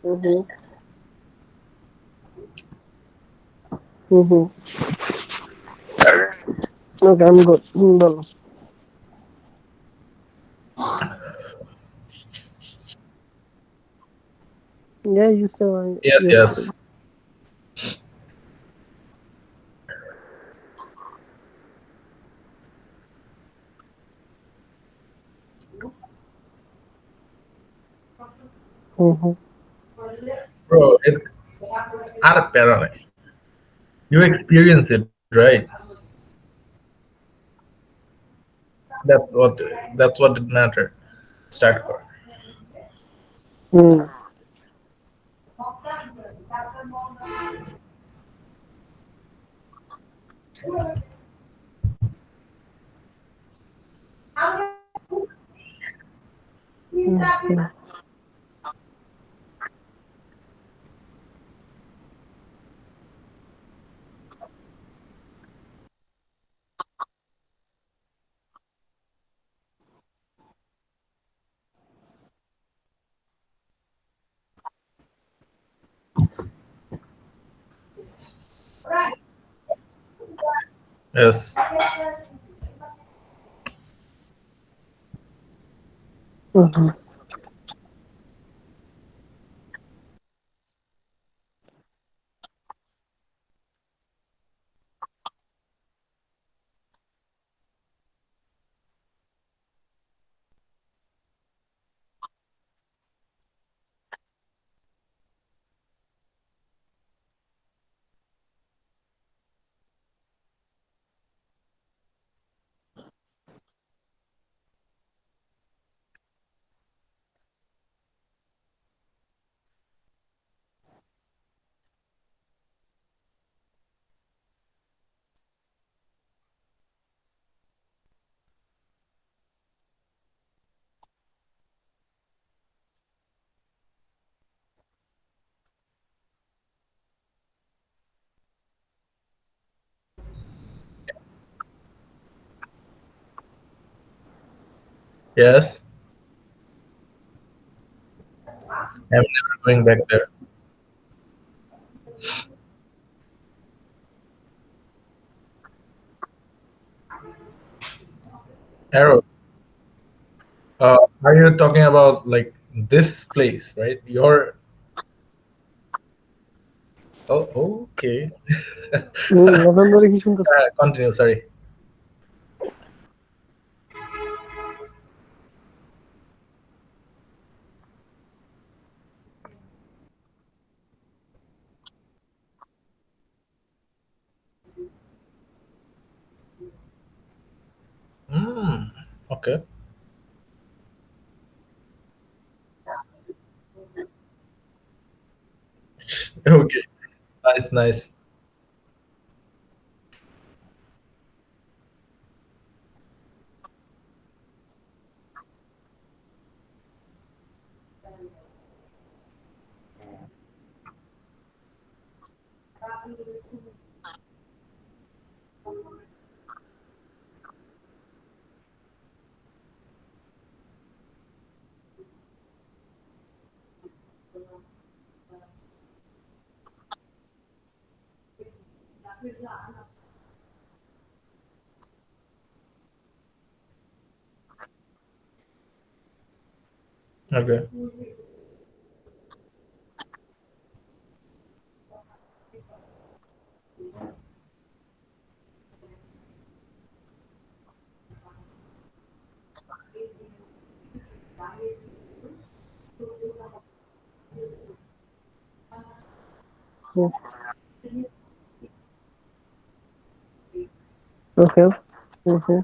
Mm-hmm. Mm-hmm. Okay, I'm good. Bolo. Yeah, you still Yes, yes. yes. Mm-hmm. Bro, it's art. You experience it, right? That's what that's what it matter. Start for. Mm. Mm-hmm. Yes. Mm-hmm. Yes. I'm never going back there. Arrow. Are you talking about like this place, right? Your okay. এখন ধরে কি শুনতেছ? Continue. Sorry. Mm, okay. Okay. Nice. Nice. Okay. Okay. Mm-hmm.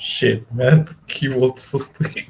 Shit, man. Keyboard sustuk.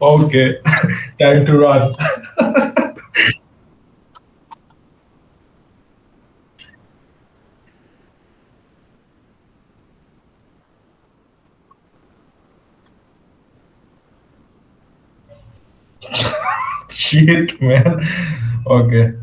Okay, time to run. Shit, man. Okay.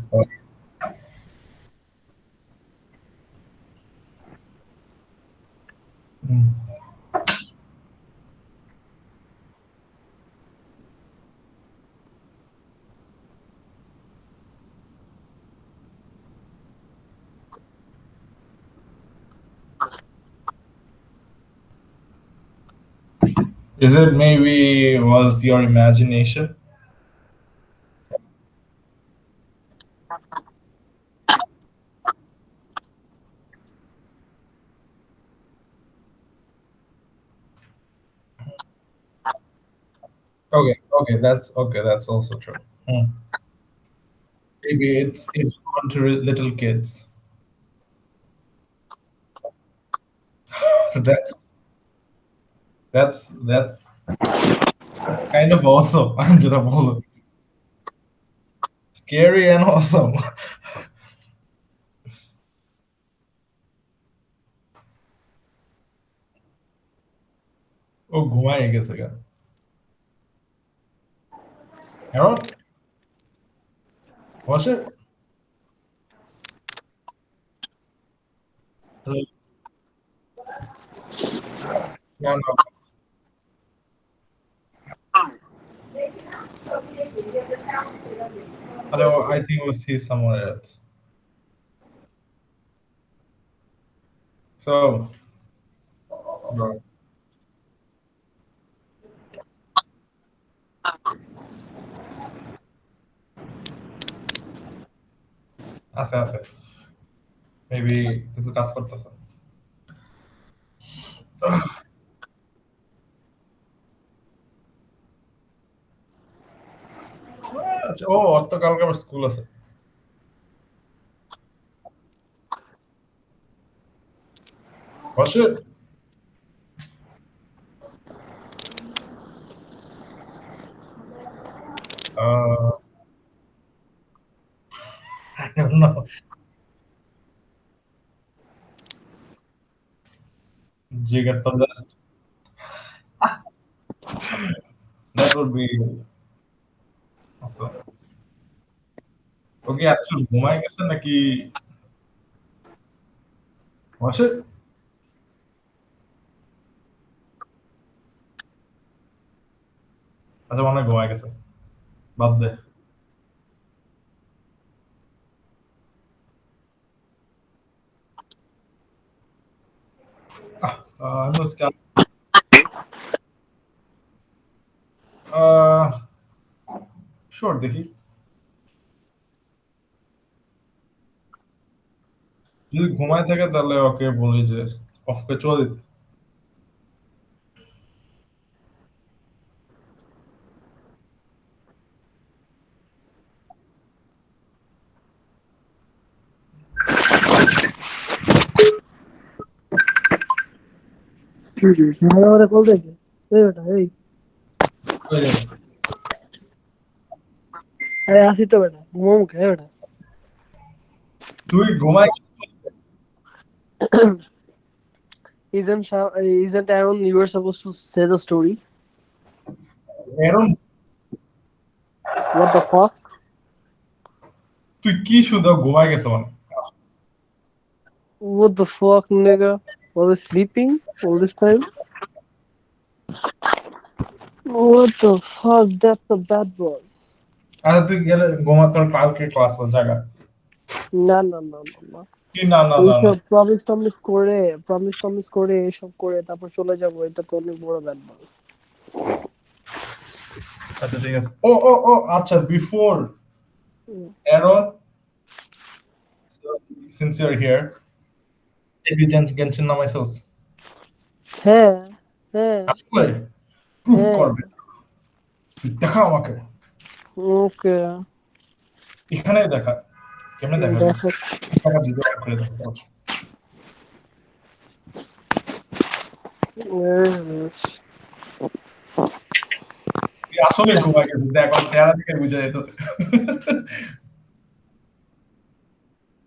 Is it maybe was your imagination? Okay, that's okay. That's also true. Hmm. Maybe it's on to little kids. That's that's that's kind of awesome. Anjana Bolo. Scary and awesome. ও ঘুমায় গেছে গা Aaron, was it? No, no. Hello, I think it was he's somewhere else. So, bro, আছে আছে maybe কিছু কাজ করতেছে আচ্ছা, ও ওর তো কালকে আবার স্কুল আছে বসে I don't know. You get possessed. That would be awesome. Okay actually ঘুমায় গেছে নাকি বসে আচ্ছা মনে হয় ঘুমায় গেছে বাদ দে আমি আজকে শিওর দেখি যদি ঘুমায় থাকে তাহলে ওকে বলি যে অফ করে চলে দিতে ভালো করে কল দেখে এই বেটা এই ওই যে, আরে আসি তো বেটা ঘুমো মুখে বেটা তুই ঘুমায় isn't Aaron you were supposed to say the story? এরম What the fuck? তুই কি শুধু ঘুমায় গেছে মানে What the fuck, nigga? Was I sleeping all this time? What the fuck? That's a bad boy. আচ্ছা তুই গেলে ঘুমা তোর কালকে ক্লাস জায়গা না না না না না কি না না না না এইসব প্রমিস টমিস করে এইসব করে তারপর চলে যাবো এটা তো অনেক বড় ব্যাড বয়। আচ্ছা ঠিক আছে ও আচ্ছা before Aaron since you're here if you Genshin নামাইছস হ্যাঁ হ্যাঁ আসলে প্রুফ হ্যাঁ করবে তুই দেখা আমাকে ওকে এখানে দেখা কেমনে দেখাবি দেখো টাকা ভিডিও করে দেখা তুই আসলে ঘুমাই গেছিস দেখ আমার চেহারা থেকে বুঝা যাইতেছে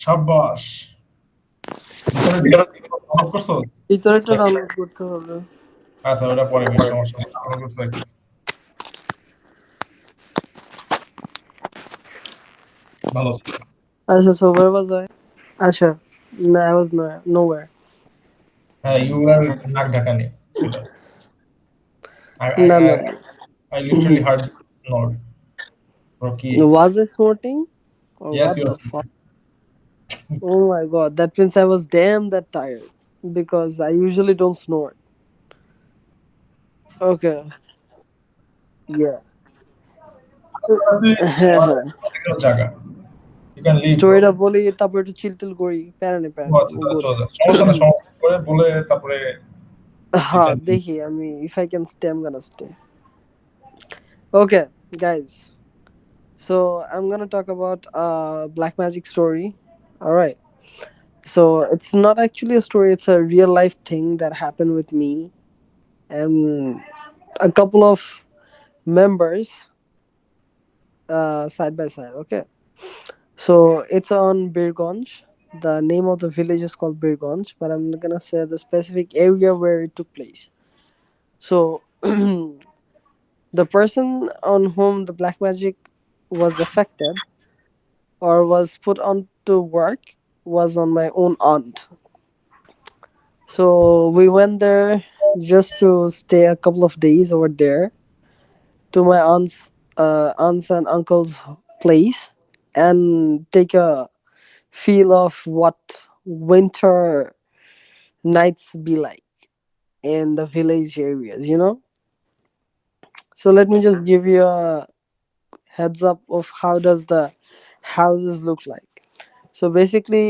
সাব্বাস ভিতরে অফ করছো ভিতরেটা ডাউনলোড করতে হবে। আচ্ছা ওটা পরে কোনো সমস্যা নেই কোনো কিছু রাখিস ভালো আচ্ছা so where was I? আচ্ছা no I was nowhere. হ্যাঁ ইউ আর নাক ঢাকা নেই এটা I I না I না I literally heard you snore Rocky was I snorting or yes what you're the fuck? Oh my god, that means I was damn that tired because I usually don't snore. Okay. Yeah. তুই আমাদের কোনো জায়গা you can leave bro. স্টোরিটা বলি তারপর একটু চিল till করি, প্যারা নেই প্যারা ও নেই, আচ্ছা তাহলে গুড। চলে যা, সমস্যা না, সমস্যা করে বলে তারপরে you হ্যাঁ can leave. দেখি আমি, if I can stay I am gonna stay. Okay guys, so I'm gonna talk about black magic story. All right. So it's not actually a story, it's a real life thing that happened with me and a couple of members side by side. Okay. So it's on Birgonj. The name of the village is called Birgonj, but I'm not gonna say the specific area where it took place. So the person on whom the black magic was affected or was put on to work was on my own aunt. So we went there just to stay a couple of days over there to my aunt's and uncle's place and take a feel of what winter nights be like in the village areas, you know. So let me just give you a heads up of how does the houses look like. So basically,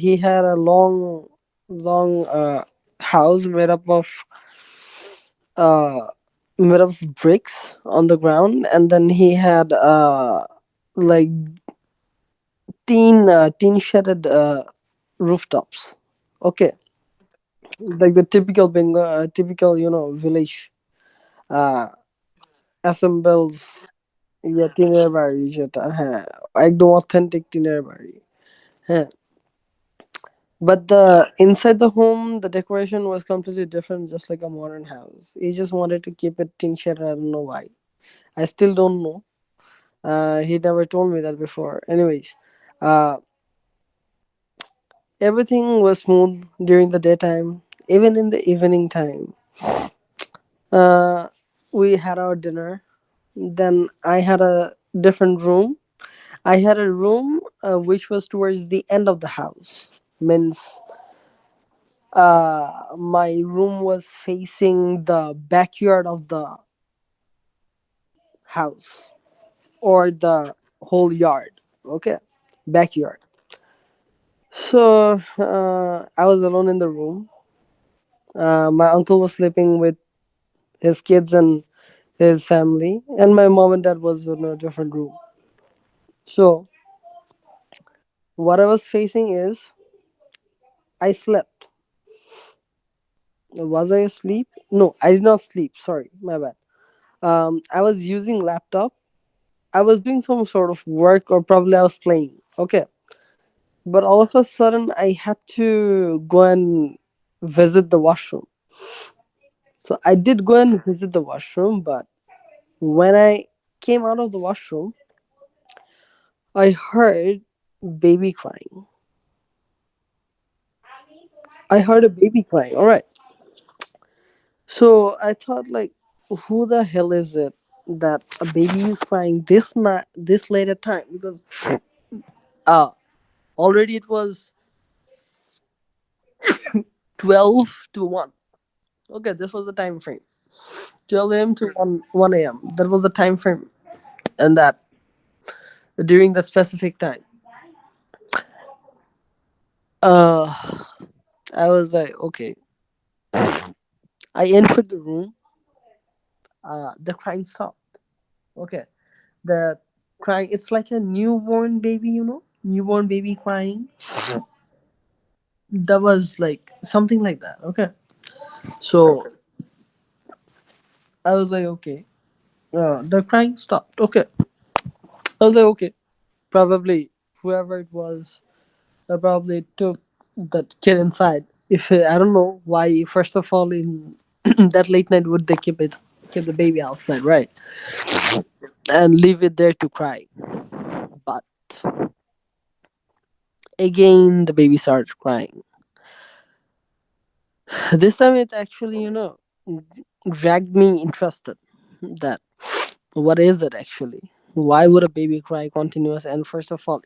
he had a long house uh, made up of bricks on the ground, and then he had like tin shedded rooftops. Okay, like the typical Bengal, typical village uh, assembles. Yeah, টিনের বাড়ি যেটা, হ্যাঁ, একদম authentic টিনের বাড়ি, হ্যাঁ। But the inside the home, the decoration was completely different, just like a modern house. He just wanted to keep it tin shed. I don't know why. I still don't know. He never told me that before. Anyways, uh, everything was smooth during the daytime. Even in the evening time, uh, we had our dinner. Then I had a different room. I had a room which was towards the end of the house. Means my room was facing the backyard of the house or the whole yard. Okay, backyard. So I was alone in the room. My uncle was sleeping with his kids and his family, and my mom and dad was in a different room. So what I was facing is I slept. Was I asleep? No, I did not sleep. Sorry, my bad. I was using laptop. I was doing some sort of work, or probably I was playing. Okay, but all of a sudden I had to go and visit the washroom. So I did go and visit the washroom, but when I came out of the washroom, I heard baby crying. I heard a baby crying. All right. So I thought, like, who the hell is it that a baby is crying this night, this late at time? Because uh already it was 12 to 1. Okay, this was the time frame. 12 a.m. to 1 a.m. That was the time frame, and that during that specific time, uh, I was like, okay. I entered the room. The crying stopped. Okay, the crying. It's like a newborn baby, newborn baby crying. That was like something like that. Okay, so I was like, okay. The crying stopped. Okay, I was like, okay. Probably whoever it was, probably took that kid inside. If I don't know why, first of all, in that late night would they keep the baby outside, right, and leave it there to cry. But again, the baby started crying. This time, it actually, dragged me interested. That what is it actually? Why would a baby cry continuous? And first of all,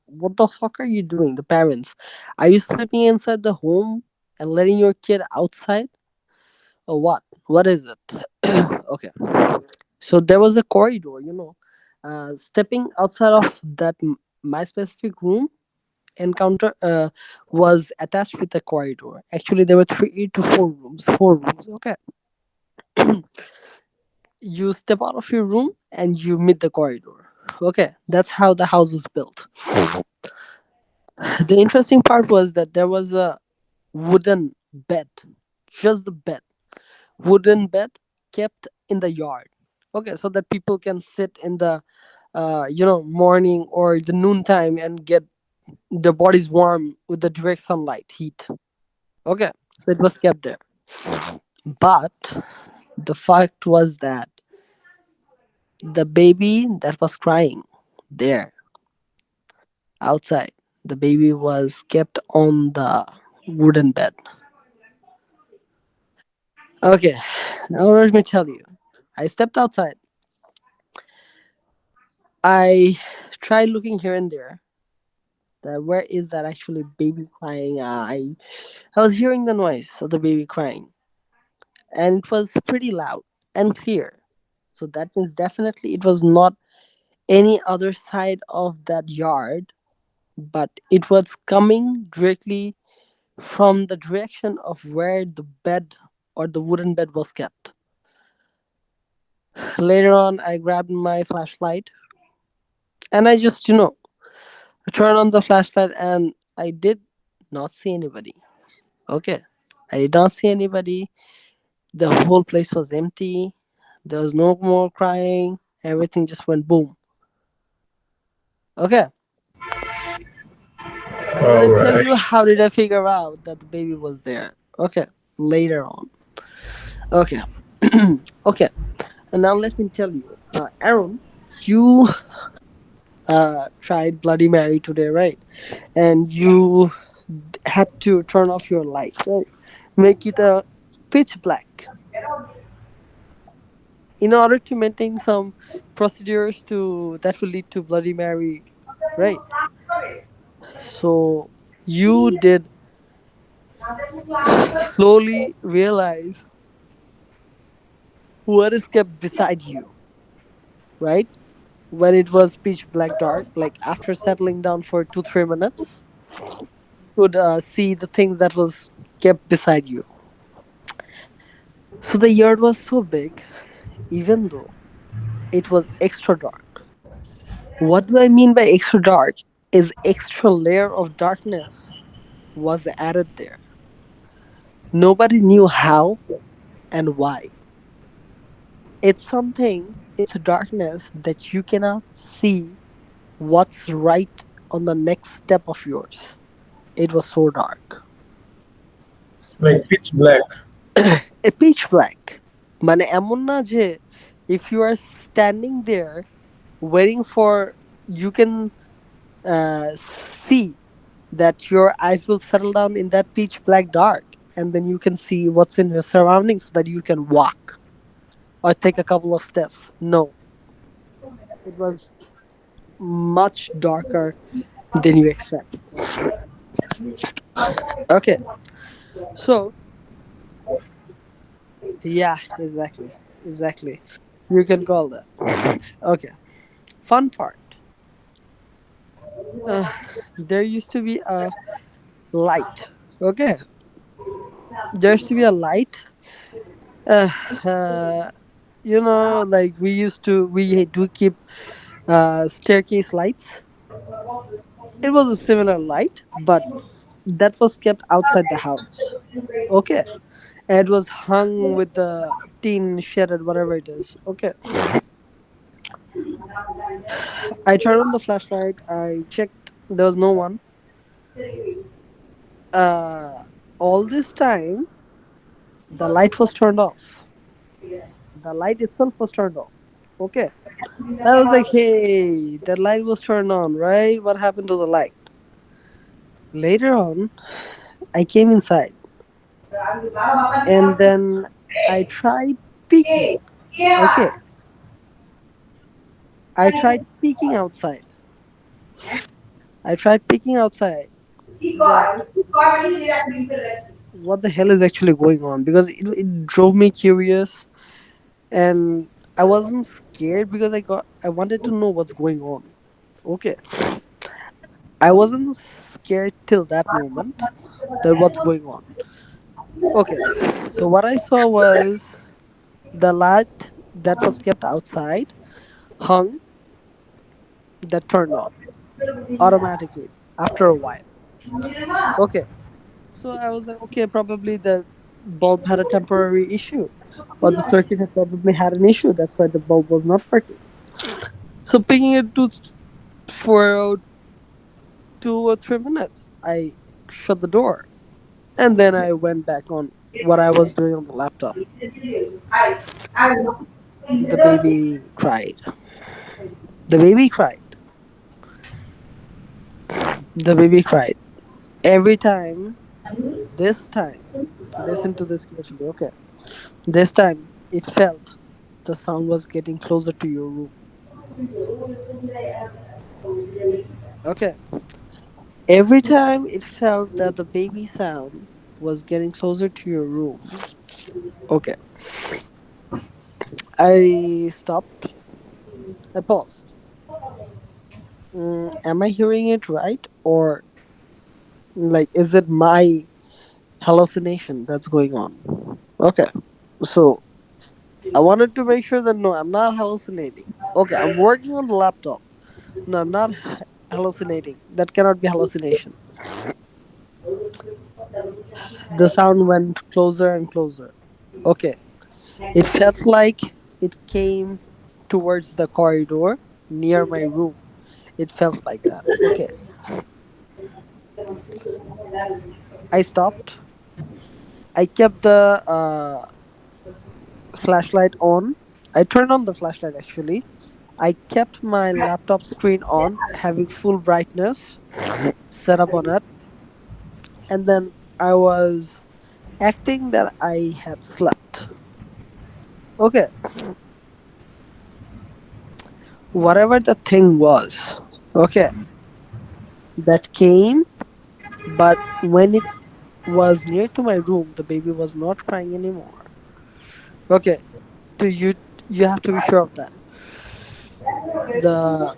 what the fuck are you doing? The parents, are you sleeping inside the home and letting your kid outside? What? What is it? Okay. So there was a corridor, stepping outside of that my specific room encounter was attached with a corridor. Actually, there were 3 to 4 rooms. 4 rooms. Okay. You step out of your room and you meet the corridor. Okay, that's how the house was built. The interesting part was that there was a wooden bed, just the bed, wooden bed kept in the yard. Okay, so that people can sit in the, morning or the noontime and get their bodies warm with the direct sunlight heat. Okay, so it was kept there. But the fact was that the baby that was crying there outside, the baby was kept on the wooden bed. Okay, now let me tell you. I stepped outside. I tried looking here and there. Where is that actually baby crying? I was hearing the noise of the baby crying, and it was pretty loud and clear. So that means definitely it was not any other side of that yard, but it was coming directly from the direction of where the bed or the wooden bed was kept. Later on, I grabbed my flashlight and I just, turned on the flashlight and I did not see anybody. Okay. I did not see anybody. The whole place was empty. There was no more crying. Everything just went boom. Okay. Now let All me tell right. you how did I figure out that the baby was there. Okay. Later on. Okay. Okay. And now let me tell you, Aaron, you tried Bloody Mary today, right? And you had to turn off your light, right? Make it a pitch black in order to maintain some procedures to that will lead to Bloody Mary, right? So you did slowly realize what is kept beside you, right? When it was pitch black dark, like after settling down for 2 3 minutes, could see the things that was kept beside you. So the yard was so big, even though it was extra dark. What do I mean by extra dark? Is extra layer of darkness was added there. Nobody knew how and why. It's something, it's a darkness that you cannot see what's right on the next step of yours. It was so dark. Like pitch black. A pitch black. মানে এমন না যে if you are standing there waiting for you can see that your eyes will settle down in that pitch black dark and then you can see what's in your surroundings so that you can walk or take a couple of steps. No, it was much darker than you expect. Okay, so yeah, exactly. You can call that. Okay, fun part. Uh, there used to be a light. Okay, there used to be a light. Uh, uh, like we do keep staircase lights. It was a similar light, but that was kept outside the house. Okay, and it was hung with the tin shaded whatever it is. Okay, I turned on the flashlight. I checked. There was no one. Uh, all this time the light was turned off. The light itself was turned off. Okay, I was like, hey, the light was turned on, right? What happened to the light? Later on, I came inside and then I tried peeking. Okay, I tried peeking outside. I tried peeking outside. Then what the hell is actually going on, because it drove me curious. And I wasn't scared because I wanted to know what's going on. Okay, I wasn't scared till that moment that what's going on. Okay, so what I saw was the light that was kept outside hung, that turned on automatically after a while. Okay, so I was like, okay, probably the bulb had a temporary issue, or the circuit had probably had an issue. That's why the bulb was not working. So picking it to for 2 or 3 minutes, I shut the door, and then I went back on what I was doing on the laptop. The baby cried. The baby cried. The baby cried. Every time, this time, listen to this carefully, okay? This time, it felt the sound was getting closer to your room. Okay. Every time it felt that the baby sound was getting closer to your room. Okay. I stopped. I paused. Am I hearing it right? Or, like, is it my hallucination that's going on? Okay. So I wanted to make sure that no, I'm not hallucinating. Okay, I'm working on the laptop. No, I'm not hallucinating. That cannot be hallucination. The sound went closer and closer. Okay. It felt like it came towards the corridor near my room. It felt like that. Okay. I stopped. I kept the flashlight on. I turned on the flashlight actually. I kept my laptop screen on, having full brightness set up on it. And then I was acting that I had slept. Okay. Whatever the thing was, okay, that came, but when it was near to my room, the baby was not crying anymore. Okay, to you have to be sure of that. The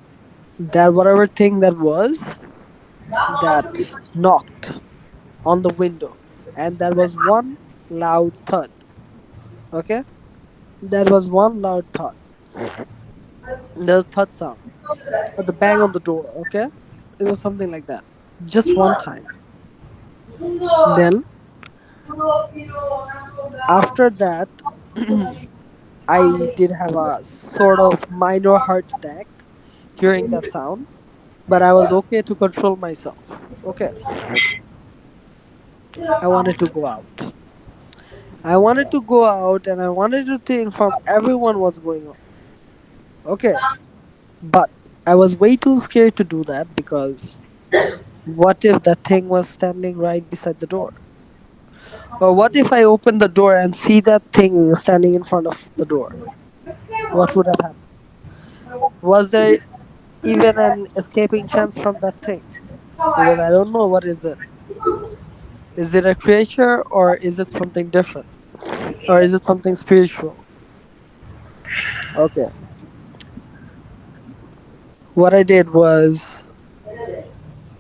that whatever thing that was, that knocked on the window, and there was one loud thud. Okay, there was one loud thud. There was thud sound, or the bang on the door. Okay, it was something like that. Just one time. Then after that, I did have a sort of minor heart attack hearing that sound, but I was okay to control myself. Okay, I wanted to go out. I wanted to go out and I wanted to inform everyone what's going on. Okay, but I was way too scared to do that because what if that thing was standing right beside the door? Or what if I open the door and see that thing standing in front of the door? What would have happened? Was there even an escaping chance from that thing? Because I don't know what is it. Is it a creature or is it something different? Or is it something spiritual? Okay. What I did was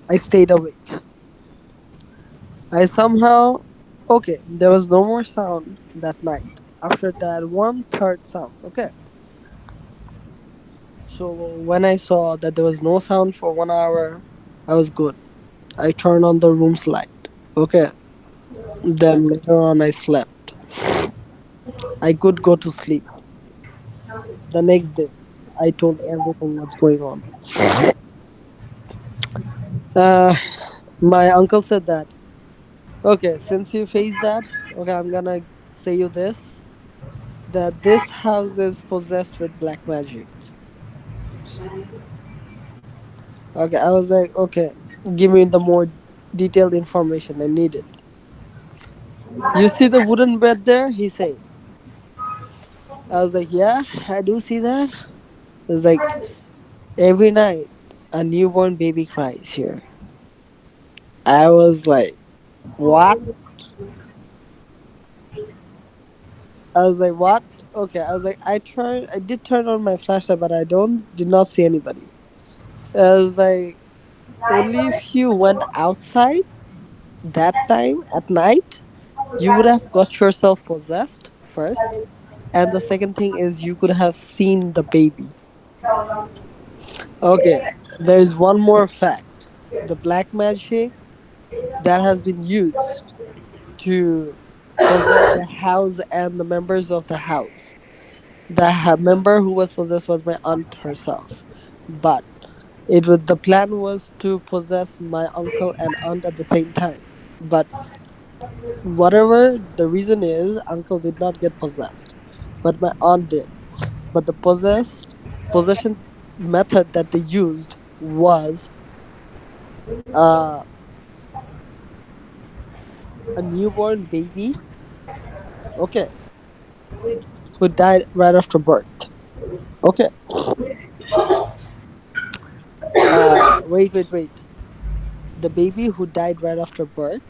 I stayed awake. I somehow, okay, there was no more sound that night. After that, one third sound. Okay. So when I saw that there was no sound for 1 hour, I was good. I turned on the room's light. Okay. Then later on, I slept. I could go to sleep. The next day, I told everything what's going on. Uh, my uncle said that, okay, since you faced that, okay, I'm gonna say you this, that this house is possessed with black magic. Okay, I was like, okay, give me the more detailed information I needed. You see the wooden bed there? He said. I was like, yeah, I do see that. It's like every night a newborn baby cries here. I was like, what? I was like, what? Okay, I was like, I did turn on my flashlight, but I did not see anybody. I was like, only if you went outside that time at night, you would have got yourself possessed first. And the second thing is you could have seen the baby. Okay, there's one more fact. The black magic that has been used to possess the house and the members of the house. The member who was possessed was my aunt herself. But the plan was to possess my uncle and aunt at the same time. But whatever the reason is, uncle did not get possessed, but my aunt did. But the possession method that they used was uh, a newborn baby, okay, who died right after birth. Okay, wait. The baby who died right after birth,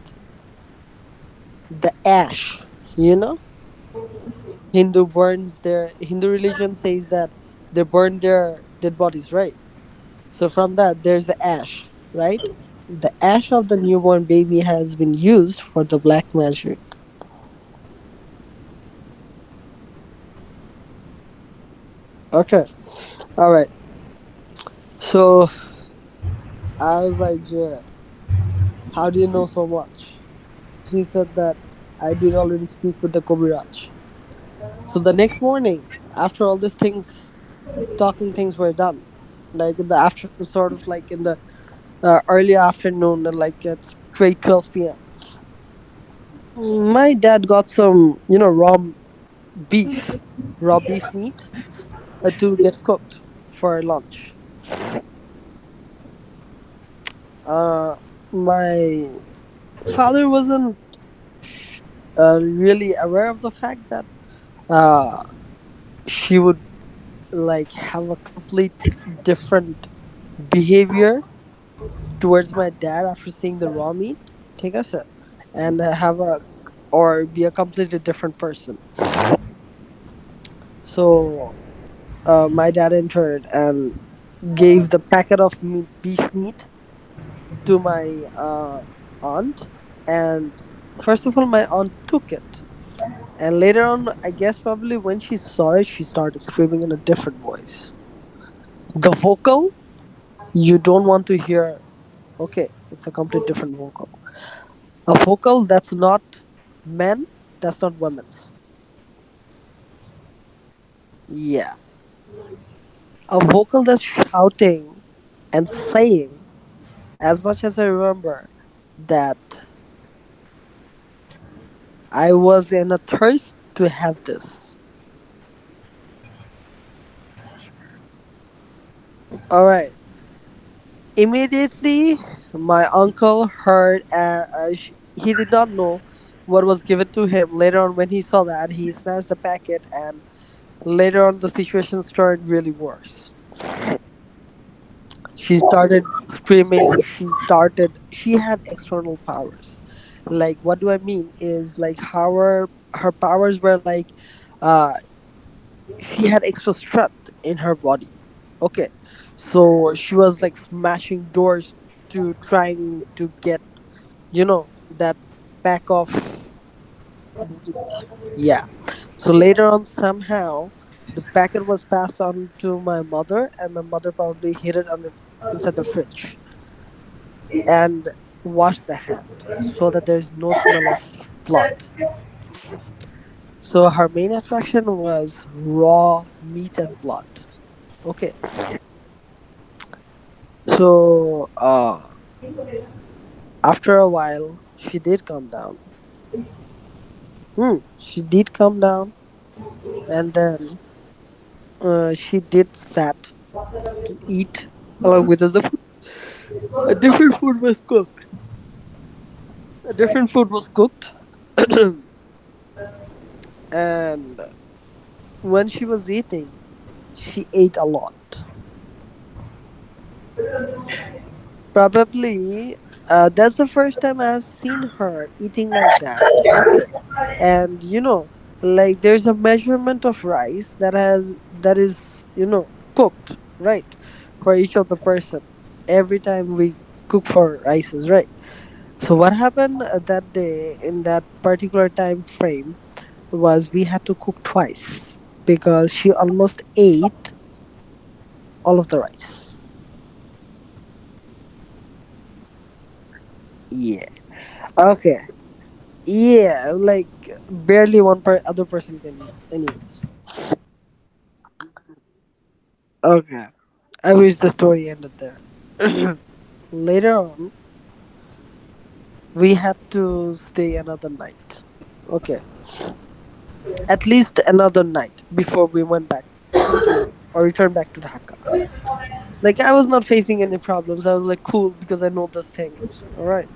the ash, you know, Hindu religion says that they burn their dead bodies, right? So from that, there's the ash, right? The ash of the newborn baby has been used for the black magic. Okay, all right. So I was like, Jay, how do you know so much? He said that I did already speak with the Kobiraj. So the next morning, after all these things, talking things were done, like in the after, sort of like in the early afternoon, like at straight 12 p.m. My dad got some, beef, raw beef meat to get cooked for lunch. Uh, my father wasn't really aware of the fact that uh, she would like have a complete different behavior towards my dad after seeing the raw meat. Take a sip and have a or be a completely different person. So my dad entered and gave the packet of beef meat to my aunt, and first of all, my aunt took it, and later on, I guess probably when she saw it, she started screaming in a different voice. The vocal you don't want to hear. Okay, it's a complete different vocal. A vocal that's not men, that's not women's. Yeah, a vocal that's shouting and saying. As much as I remember that I was in a thirst to have this. All right. Immediately, my uncle heard, and he did not know what was given to him. Later on, when he saw that, he snatched the packet, and later on, the situation started really worse. She started screaming. She had external powers. Like, what do I mean? Is like her powers were like, uh, she had extra strength in her body. Okay, so she was like smashing doors to trying to get that pack of yeah. So later on, somehow the packet was passed on to my mother, and my mother probably hid it inside the fridge and washed the hand so that there's no smell of blood. So her main attraction was raw meat and blood. Okay, so after a while, she did calm down. She did calm down, and then she did sat to eat along with us. A different food was cooked. A different food was cooked, and when she was eating, she ate a lot. Probably, that's the first time I've seen her eating like that. Okay, and Like there's a measurement of rice that is cooked, right, for each of the person every time we cook for rices, right? So what happened that day in that particular time frame was we had to cook twice because she almost ate all of the rice. Yeah. Okay. Yeah, like barely other person can eat. Anyways. Okay. I wish the story ended there. Later on, we had to stay another night. Okay. At least another night before we went back to or returned back to Dhaka. Like I was not facing any problems. I was like cool because I know those things. All right.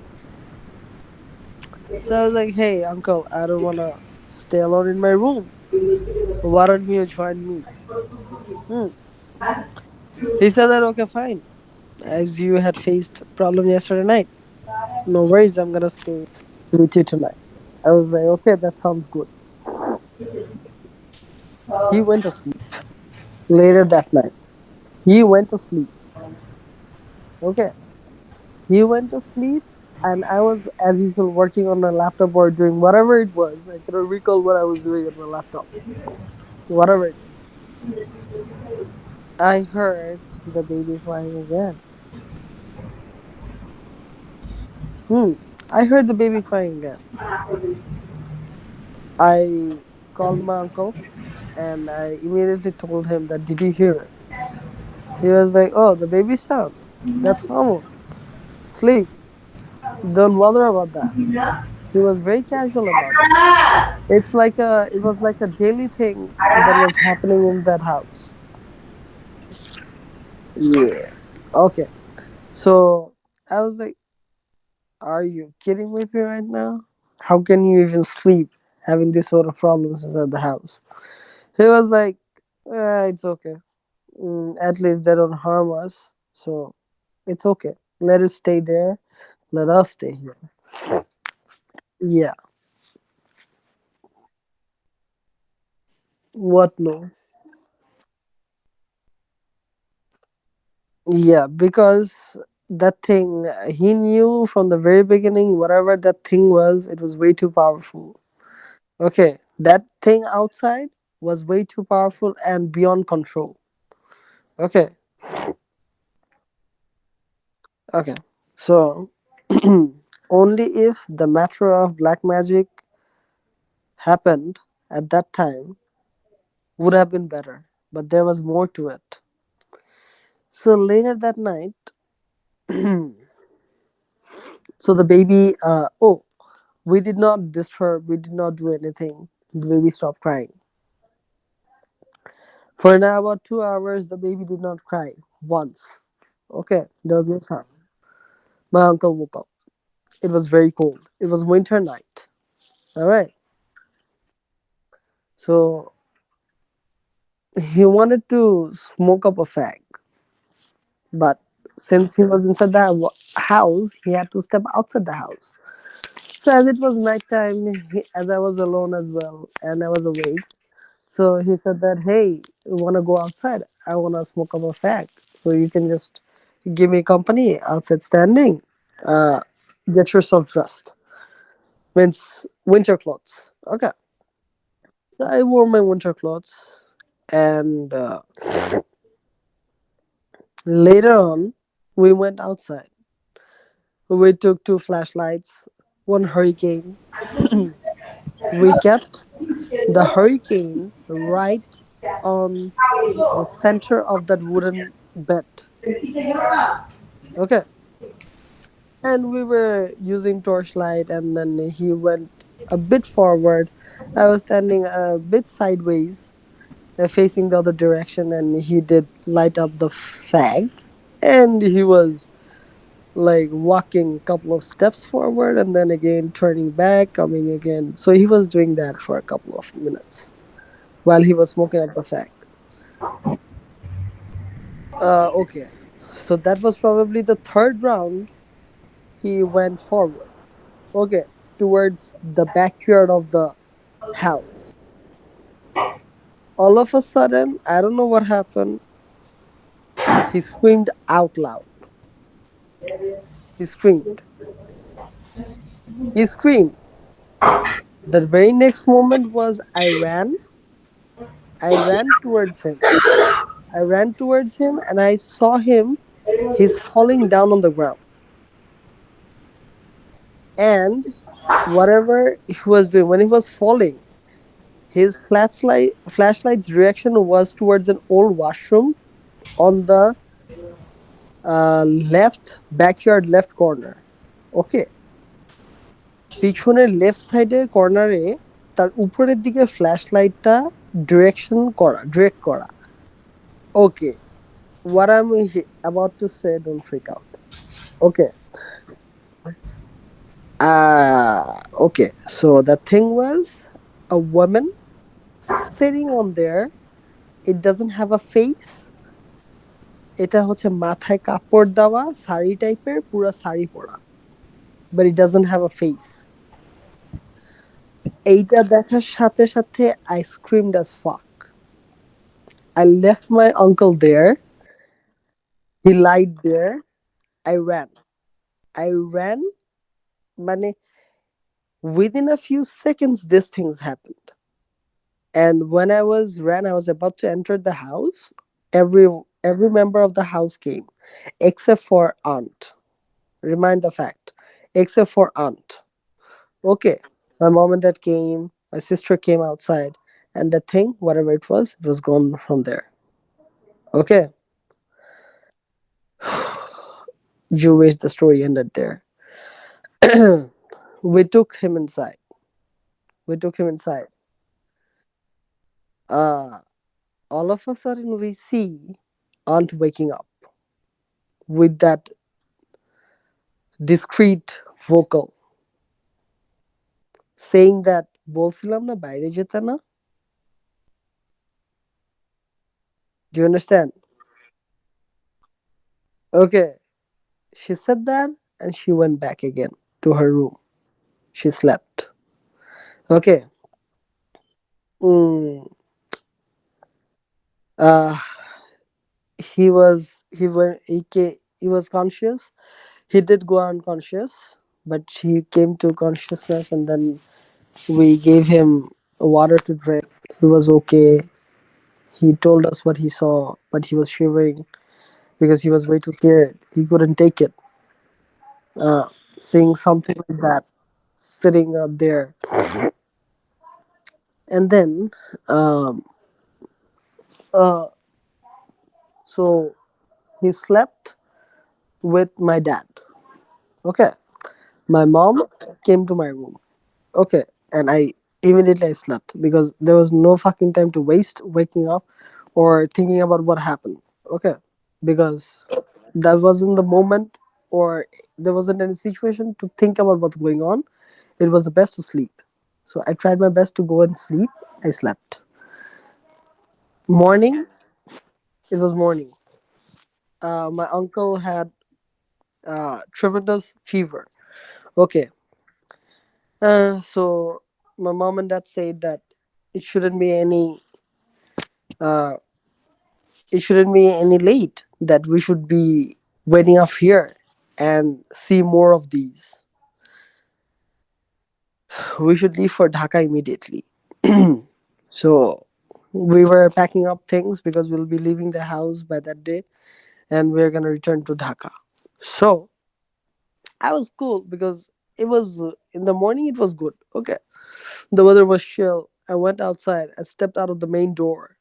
So I was like, "Hey, uncle, I don't wanna stay alone in my room. Why don't you join me?" Hmm. He said that okay, fine. As you had faced problem yesterday night, no worries. I'm gonna stay with you tonight. I was like, okay, that sounds good. He went to sleep later that night. He went to sleep. Okay. He went to sleep, and I was, as usual, working on my laptop or doing whatever it was. I cannot recall what I was doing on my laptop. Whatever it is. I heard the baby crying again. Hmm. I heard the baby crying again. I called my uncle and I immediately told him that, did you hear it? He was like, oh, the baby sound. That's normal. Sleep. Don't bother about that. He was very casual about it. It was like a daily thing that was happening in that house. Yeah. Okay. So I was like, are you kidding with me right now? How can you even sleep having this sort of problems at the house? He was like, it's okay. At least they don't harm us. So it's okay. Let us stay there. Let us stay here. Yeah. What no? Yeah, because that thing, he knew from the very beginning, whatever that thing was, it was way too powerful. Okay, that thing outside was way too powerful and beyond control. Okay, okay. So, only if the matter of black magic happened at that time would have been better, but there was more to it. So, later that night, so the baby, we did not disturb, we did not do anything. The baby stopped crying. For now, about 2 hours, the baby did not cry once. Okay, there was no sound. My uncle woke up. It was very cold. It was winter night. All right. So he wanted to smoke up a fag, but since he was inside the house, he had to step outside the house. So as it was nighttime, as I was alone as well, and I was awake, so he said that, "Hey, you wanna go outside? I wanna smoke up a fag. So you can just give me company outside standing. Uh, get yourself dressed. Means winter clothes." Okay. So I wore my winter clothes, and later on, we went outside. We took two flashlights, one hurricane. We kept the hurricane right on the center of that wooden bed. Okay. And we were using torchlight, and then he went a bit forward. I was standing a bit sideways, facing the other direction, and he did light up the fag. And he was like walking a couple of steps forward and then again turning back, coming again. So he was doing that for a couple of minutes while he was smoking up the fag. Okay. So that was probably the third round. He went forward. Okay. Towards the backyard of the house. All of a sudden, I don't know what happened. He screamed out loud. He screamed. He screamed. The very next moment was I ran. I ran towards him. I ran towards him and I saw him. He's falling down on the ground. And whatever he was doing, when he was falling, his flashlight's direction was towards an old washroom on the left backyard left corner. Okay, পিছনের left সাইডে কর্নারে তার উপরের দিকে flash লাইটটা direct করা। Okay, what I'm about to say, don't freak out. Okay. Okay, so the thing was a woman sitting on there. It doesn't have a face. এটা হচ্ছে মাথায় কাপড় দেওয়া শাড়ি টাইপের পুরো শাড়ি পরা, but it doesn't have a face. এইটা দেখার সাথে সাথে I screamed as fuck. I left my uncle there. He lied there. I ran. I ran. মানে within a few seconds, these things happened. And when I was about to enter the house. Every every member of the house came, except for aunt. Remind the fact, except for aunt. Okay, my mom and dad came. My sister came outside, and the thing, whatever it was gone from there. Okay, you wish the story ended there. We took him inside. We took him inside. Uh, all of a sudden, we see aunt waking up with that discreet vocal saying that বলছিলাম না বাইরে যেতে না. Do you understand? Okay, she said that and she went back again to her room. She slept. Okay. Mm, uh, he was conscious. He did go unconscious, but he came to consciousness, and then we gave him water to drink. He was okay. He told us what he saw, but he was shivering because he was way too scared. He couldn't take it. Uh, Seeing something like that sitting out there. And then, um, uh, so he slept with my dad. Okay. My mom came to my room. Okay. And I slept because there was no fucking time to waste waking up or thinking about what happened. Okay. Because that wasn't the moment or there wasn't any situation to think about what's going on. It was the best to sleep. So I tried my best to go and sleep. I slept. Morning, it was morning. My uncle had tremendous fever. Okay. So my mom and dad said that it shouldn't be any uh, it shouldn't be any late, that we should be waiting off here and see more of these. We should leave for Dhaka immediately. So we were packing up things because we'll be leaving the house by that day and we're gonna return to Dhaka. So I was cool because it was in the morning, it was good. Okay. The weather was chill. I went outside. I stepped out of the main door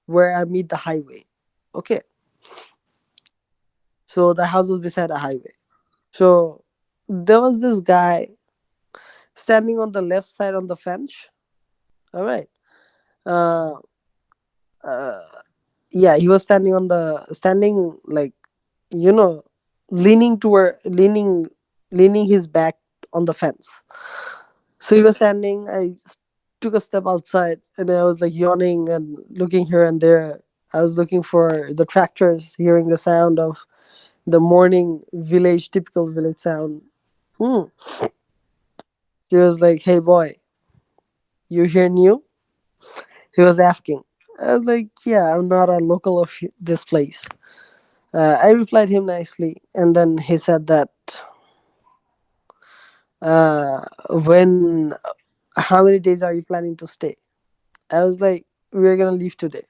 where I meet the highway. Okay. So the house was beside a highway. So there was this guy standing on the left side on the fence. All right. Uh, uh, yeah, he was standing like, you know, leaning toward, leaning his back on the fence. So he was standing. Took a step outside and I was like yawning and looking here and there. I was looking for the tractors, hearing the sound of the morning typical village sound. Hmm. He was like, "Hey boy, you here new?" He was asking. I was like, yeah, I'm not a local of this place. I replied him nicely, and then he said that when how many days are you planning to stay? I was like, we're gonna leave today.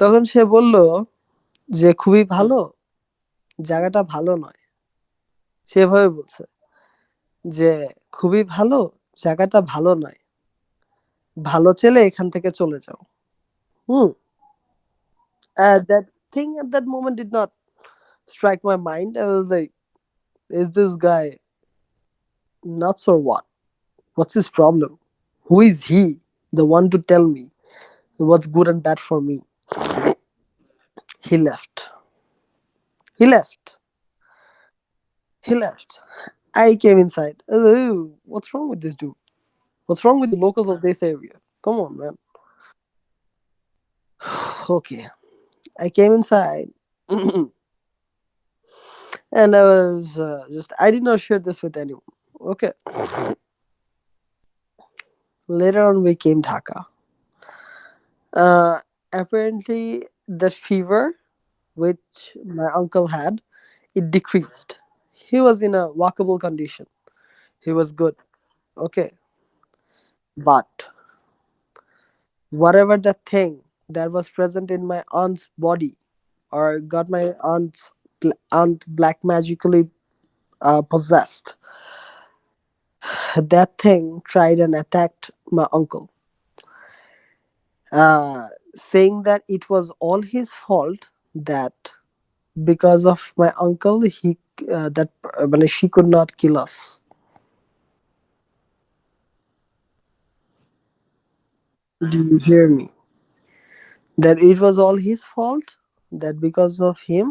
তখন সে বলল যে খুবই ভালো, জায়গাটা ভালো নয়। সেভাবে বলছে যে খুবই ভালো, জায়গাটা ভালো নয়, ভালো চেলে এখান থেকে চলে যাও। হুম। That thing at that moment did not strike my mind. I was like, is this guy nuts or what? What's his problem? Who is he? The one to tell me what's good and bad for me. He left. He left. He left. I came inside. I was like, "Ew, what's wrong with this dude? What's wrong with the locals of this area? Come on, man." Okay. I came inside and I was I did not share this with anyone. Okay. Later on, we came Dhaka. Uh, Apparently, the fever which my uncle had, it decreased. He was in a walkable condition. He was good. Okay. But whatever the thing that was present in my aunt's body or got my aunt black magically possessed, that thing tried and attacked my uncle, saying that it was all his fault, that because of my uncle he that she could not kill us. Do you hear me? That it was all his fault, that because of him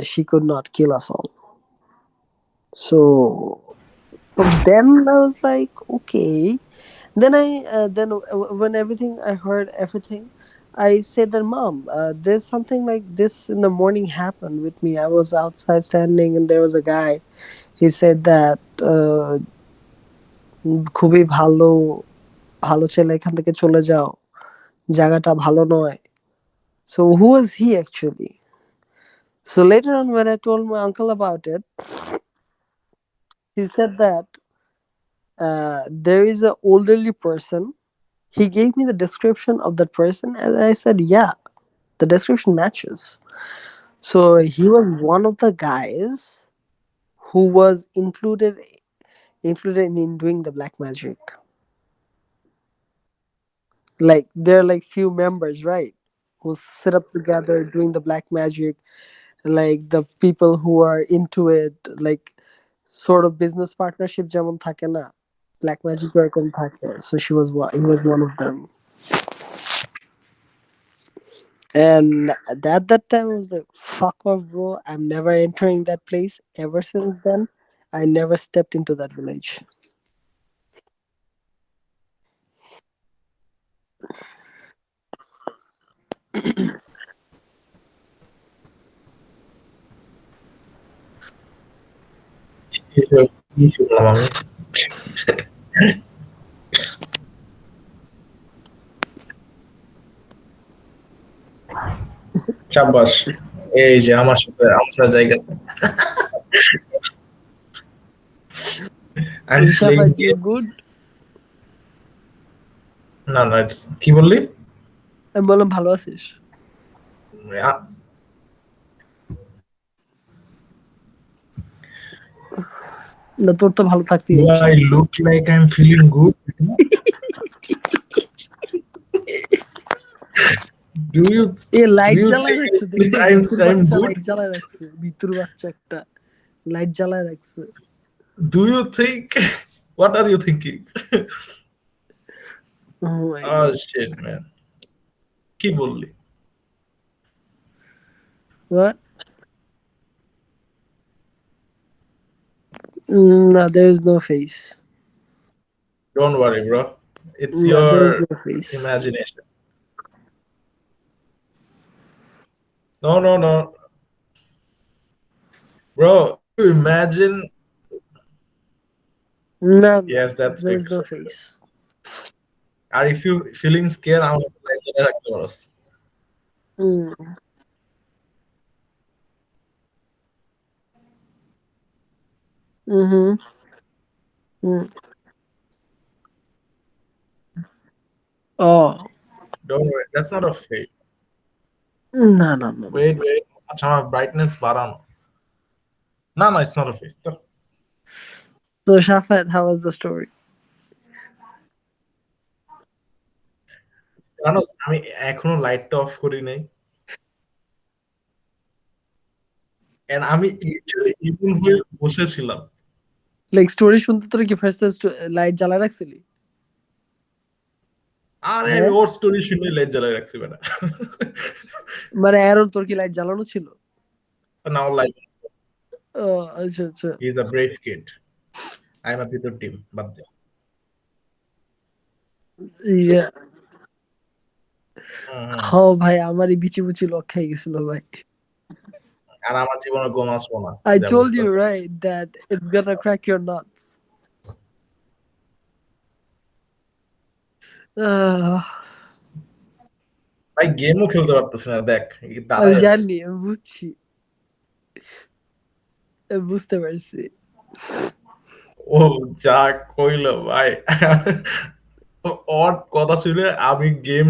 she could not kill us all. So from then I was like, okay. Then when everything I heard everything, I said that, Mom, there's something like this in the morning happened with me. I was outside standing and there was a guy. He said that খুবই ভালো, ভালো ছেলে এখান থেকে চলে যাও, জায়গাটা ভালো নয়. So who was he actually? So later on when I told my uncle about it, he said that there is an elderly person. He gave me the description of that person, and I said, yeah, the description matches. So he was one of the guys who was included in doing the black magic. Like there are like few members, right? Who sit up together doing the black magic, like the people who are into it, like sort of business partnership যেমন থাকে না, black magic এরকম থাকে. So he was one of them. And at that time, I was like, fuck off, bro. I'm never entering that place. Ever since then, I never stepped into that village. কি শুনলাম আমি? সাব্বাস, এই যে আমার সাথে জায়গা। I'm Isha, playing you game. good? না না, কি বললি? আমি বললাম ভালো আছিস? আ- না, তোর তো ভালো থাকতেই Do হবে I স্বাভাবিক। look like I'm feeling good? Do you A do light you জ্বালায় think রাখছে, দেখছিস? ভিতুর I'm বাচ্চা good? লাইট জ্বালায় রাখছে, ভিতুর বাচ্চা একটা লাইট জ্বালায় রাখছে। Do you think? What are you thinking? Oh my Oh god. shit, man. কি বললি? What? No, there is no face. Don't worry, bro. It's No, there is your no face. imagination. No, no, no. Bro, you imagine. No, no, Yes, that's there big. is no face. আর if you feeling scare আমার light জ্বালায় রাখতে পারোস। Mm, mm-hmm. Mm. Oh, Don't worry, that's not a fade. no, no, no, no. Wait. আচ্ছা আমার brightness বাড়ানো। না, it's not a face. So, Shafat, how was the story? জানো আমি এখনো লাইটটা অফ করি নাই। And আমি লিটারালি ইভেন হয়ে বসেছিলাম। Like, story শুনতে তোর কি ফার্স্ট লাইট জ্বালা রাখছিলি? আরে আমি হ্যাঁ? ওর স্টোরি শুনে লাইট জ্বালায় রাখছি বেটা। মানে এরর তোর কি লাইট জ্বালানো ছিল? নাও লাইট, ও আচ্ছা, আচ্ছা। He is a brave kid. I am a Peter team, বাদ দে। ইয়া। হুম। হ ভাই, আমারই বিচি লক খাই গেছিল ভাই। আর আমার জীবনে ঘুম আসবো না, I যা told you, বুঝতেছি। right, that it's gonna crack your nuts. আহ, ভাই গেমও খেলতে পারতেছি না, দেখ আমি দাঁড়ায় আছি। জানি, আমি বুঝছি, আমি বুঝতে পারছি। ও যা কইলো ভাই, ওর কথা শুনে আমি গেম